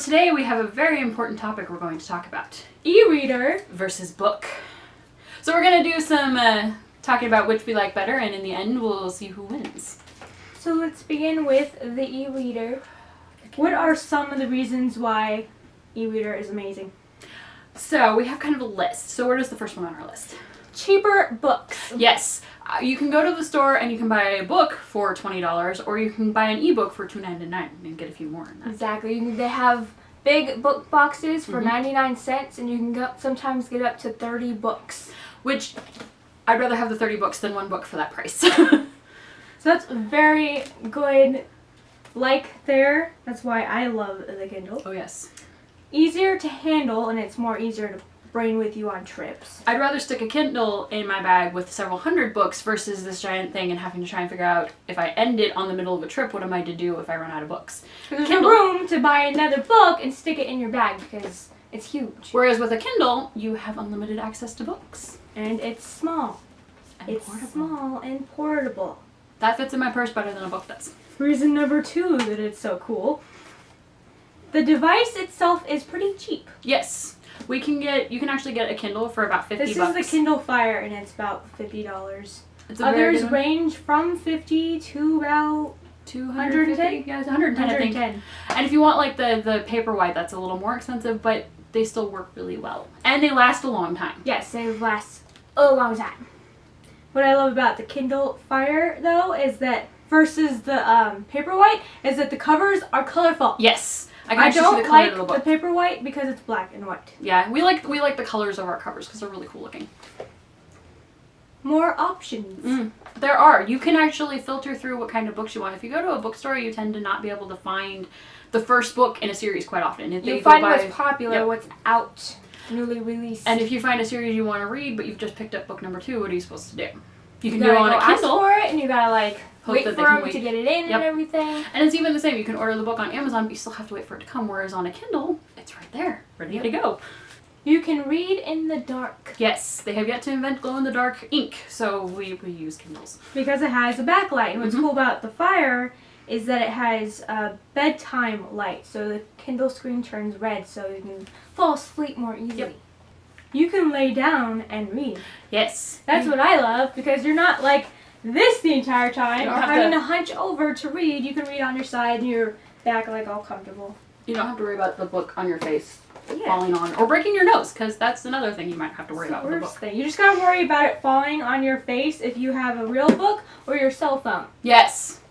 today we have a very important topic we're going to talk about. E-reader versus book. So we're going to do some talking about which we like better, and in the end we'll see who wins. So let's begin with the e-reader. What are some of the reasons why e-reader is amazing? So we have kind of a list. So where is the first one on our list? Cheaper books. Yes. You can go to the store and you can buy a book for $20, or you can buy an ebook for $2.99 and get a few more in that. Exactly. They have big book boxes for 99 cents, and you can sometimes get up to 30 books. Which, I'd rather have the 30 books than one book for that price. So that's very good there. That's why I love the Kindle. Oh yes. Easier to handle, and it's more easier to bring with you on trips. I'd rather stick a Kindle in my bag with several hundred books versus this giant thing and having to try and figure out if I end it on the middle of a trip, what am I to do if I run out of books? There's no room to buy another book and stick it in your bag because it's huge. Whereas with a Kindle, you have unlimited access to books. And it's small. And portable. Small and portable. That fits in my purse better than a book does. Reason number 2 that it's so cool. The device itself is pretty cheap. Yes. You can actually get a Kindle for about $50. This is the Kindle Fire, and it's about $50. It's a very Others good one. range from $50 to about 210? Yeah, it's 110, I think. And if you want like the Paperwhite, that's a little more expensive, but they still work really well. And they last a long time. Yes, they last a long time. What I love about the Kindle Fire, though, is that versus the Paperwhite, is that the covers are colorful. Yes. I see don't the color like of the book. the Paperwhite because it's black and white. Yeah, we like the colors of our covers because they're really cool looking. More options. There are. You can actually filter through what kind of books you want. If you go to a bookstore, you tend to not be able to find the first book in a series quite often. You find what's popular, what's out, newly released. And if you find a series you want to read, but you've just picked up book number 2, what are you supposed to do? You can do it on a Kindle. Ask for it, and you gotta Hope wait that for they can them wait. to get it in and everything. And it's even the same. You can order the book on Amazon, but you still have to wait for it to come. Whereas on a Kindle, it's right there, ready to go. You can read in the dark. Yes, they have yet to invent glow-in-the-dark ink, so we use Kindles. Because it has a backlight. And what's cool about the Fire is that it has a bedtime light, so the Kindle screen turns red, so you can fall asleep more easily. Yep. You can lay down and read. Yes. That's what I love, because you're not like this the entire time, or having to hunch over to read. You can read on your side and your back all comfortable. You don't have to worry about the book on your face falling on, or breaking your nose, because that's another thing you might have to worry about with the book. You just gotta worry about it falling on your face if you have a real book or your cell phone. Yes.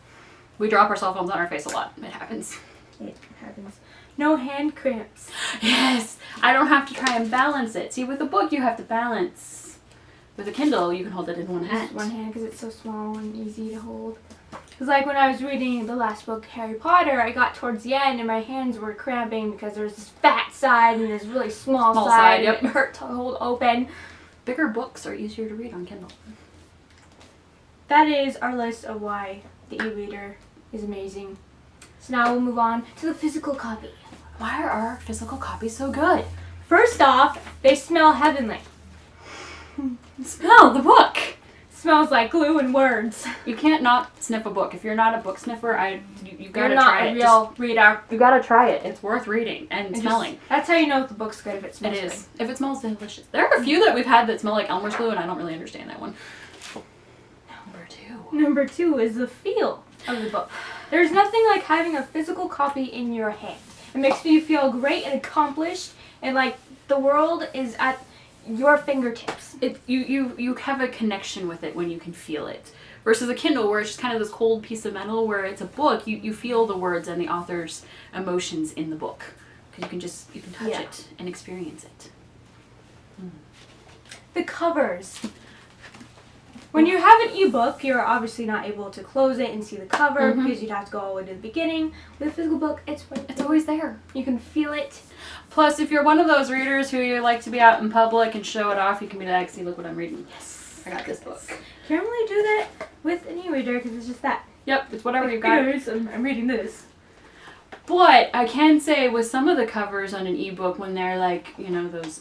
We drop our cell phones on our face a lot. It happens. It happens. No hand cramps. Yes. I don't have to try and balance it. See, with a book you have to balance. With a Kindle, you can hold it in one hand. Just one hand, because it's so small and easy to hold. Because when I was reading the last book, Harry Potter, I got towards the end and my hands were cramping because there's this fat side and this really small side. Yep. And it hurt to hold open. Bigger books are easier to read on Kindle. That is our list of why the e-reader is amazing. So now we'll move on to the physical copy. Why are our physical copies so good? First off, they smell heavenly. Smell the book! Smells like glue and words. You can't not sniff a book. If you're not a book sniffer, you gotta You're not try a it. real reader. You gotta try it. It's worth reading and smelling. That's how you know if the book's good, if it smells It is. If it smells delicious. There are a few that we've had that smell like Elmer's glue, and I don't really understand that one. Number 2 is the feel of the book. There's nothing like having a physical copy in your hand. It makes you feel great and accomplished, and like the world is at your fingertips. You have a connection with it when you can feel it. Versus a Kindle, where it's just kind of this cold piece of metal, where it's a book, you feel the words and the author's emotions in the book. Because you can touch it and experience it. The covers. When you have an ebook, you're obviously not able to close it and see the cover because you'd have to go all the way to the beginning. With a physical book, it's always there. You can feel it. Plus, if you're one of those readers who you like to be out in public and show it off, you can be like, see, look what I'm reading. Yes, I got this book. Can't really do that with an e-reader because it's just that. Yep, it's whatever you've got. I'm reading this. But I can say with some of the covers on an ebook, when they're like, those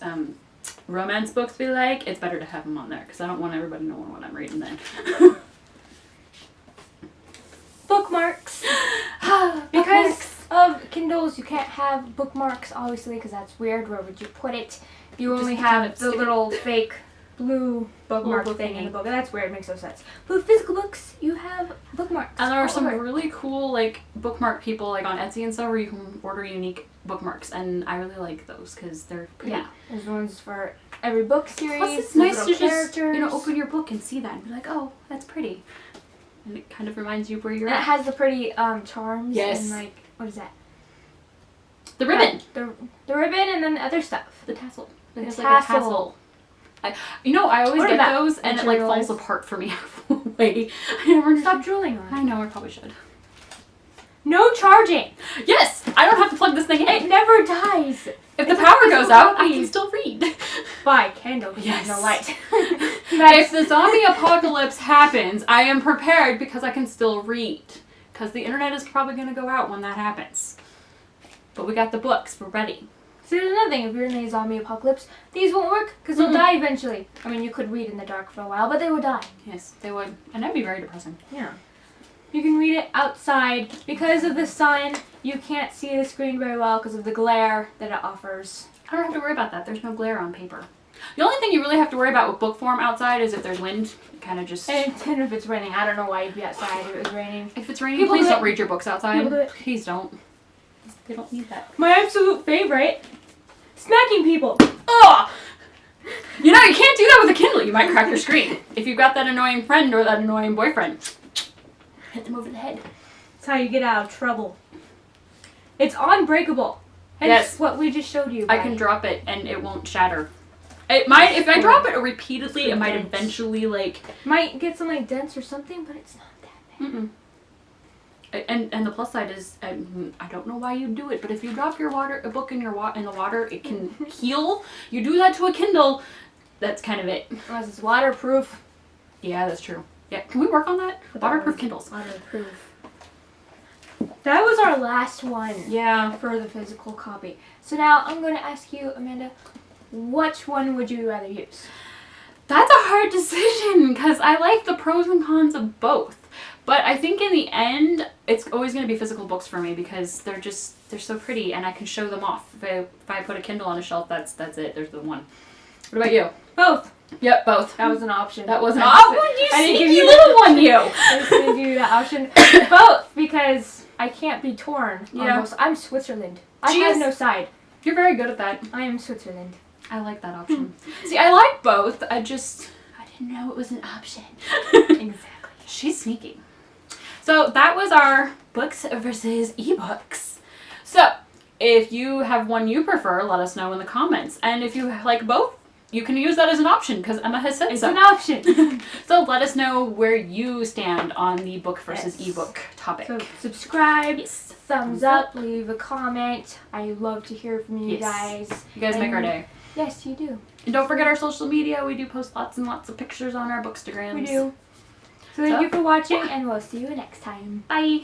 romance books we like, it's better to have them on there because I don't want everybody knowing what I'm reading then. Bookmarks. Because of Kindles, you can't have bookmarks, obviously, because that's weird. Where would you put it? You only have the little fake blue bookmark thing in the book. That's weird. It makes no sense. But with physical books, you have bookmarks. And there are some really cool like bookmark people like on Etsy and stuff where you can order unique bookmarks, and I really like those because they're pretty. Yeah, there's ones for every book series. Plus, it's nice to just open your book and see that and be like, oh, that's pretty, and it kind of reminds you of where you're and at. It has the pretty charms. Yes. And like, what is that? The ribbon. The ribbon and then the other stuff. The tassel. The It's tassel. like a tassel. I always get those and it like Materialize. falls apart for me halfway. I never Stop drooling on it. I know, I probably should. No charging. Yes! I don't have to plug this thing in. It never dies. If the power goes out, I can still read. By candle. Yes. No light. If the zombie apocalypse happens, I am prepared because I can still read. Because the internet is probably going to go out when that happens. But we got the books. We're ready. See, there's another thing. If you're in a zombie apocalypse, these won't work because they'll die eventually. I mean, you could read in the dark for a while, but they would die. Yes, they would. And that'd be very depressing. Yeah. You can read it outside. Because of the sun, you can't see the screen very well because of the glare that it offers. I don't have to worry about that. There's no glare on paper. The only thing you really have to worry about with book form outside is if there's wind. It kind of just... And if it's raining. I don't know why you'd be outside if it was raining. If it's raining, please don't read your books outside. Please don't. They don't need that. My absolute favorite, smacking people. Ugh! You know, you can't do that with a Kindle. You might crack your screen. If you've got that annoying friend or that annoying boyfriend, hit them over the head. That's how you get out of trouble. It's unbreakable. Hence Yes. what we just showed you. I can drop it and it won't shatter. It might, if I drop it repeatedly, it might eventually like... Might get some like dents or something, but it's not that bad. Mm-mm. And the plus side is, I don't know why you do it, but if you drop a book in the water, it can heal. You do that to a Kindle, that's kind of it. Unless it's waterproof. Yeah, that's true. Yeah, can we work on that? Waterproof Kindles. Waterproof. That was our last one. Yeah. For the physical copy. So now I'm going to ask you, Amanda, which one would you rather use? That's a hard decision because I like the pros and cons of both. But I think in the end, it's always going to be physical books for me because they're so pretty and I can show them off. If I put a Kindle on a shelf, that's it. There's the one. What about you? Both. Yep, both. That was an option. That was an option. You I didn't give sneaky you little one, you. I just didn't give you that option. Both, because I can't be torn. Yeah. Almost. I'm Switzerland. I have no side. You're very good at that. I am Switzerland. I like that option. See, I like both. I didn't know it was an option. Exactly. She's sneaky. So that was our books versus ebooks. So if you have one you prefer, let us know in the comments. And if you like both, you can use that as an option because Emma has said It's so. an option. So let us know where you stand on the book versus ebook topic. So subscribe, Yes. thumbs up, leave a comment. I love to hear from you guys. You guys make our day. Yes, you do. And don't forget our social media. We do post lots and lots of pictures on our bookstagrams. We do. So thank you for watching, and we'll see you next time. Bye.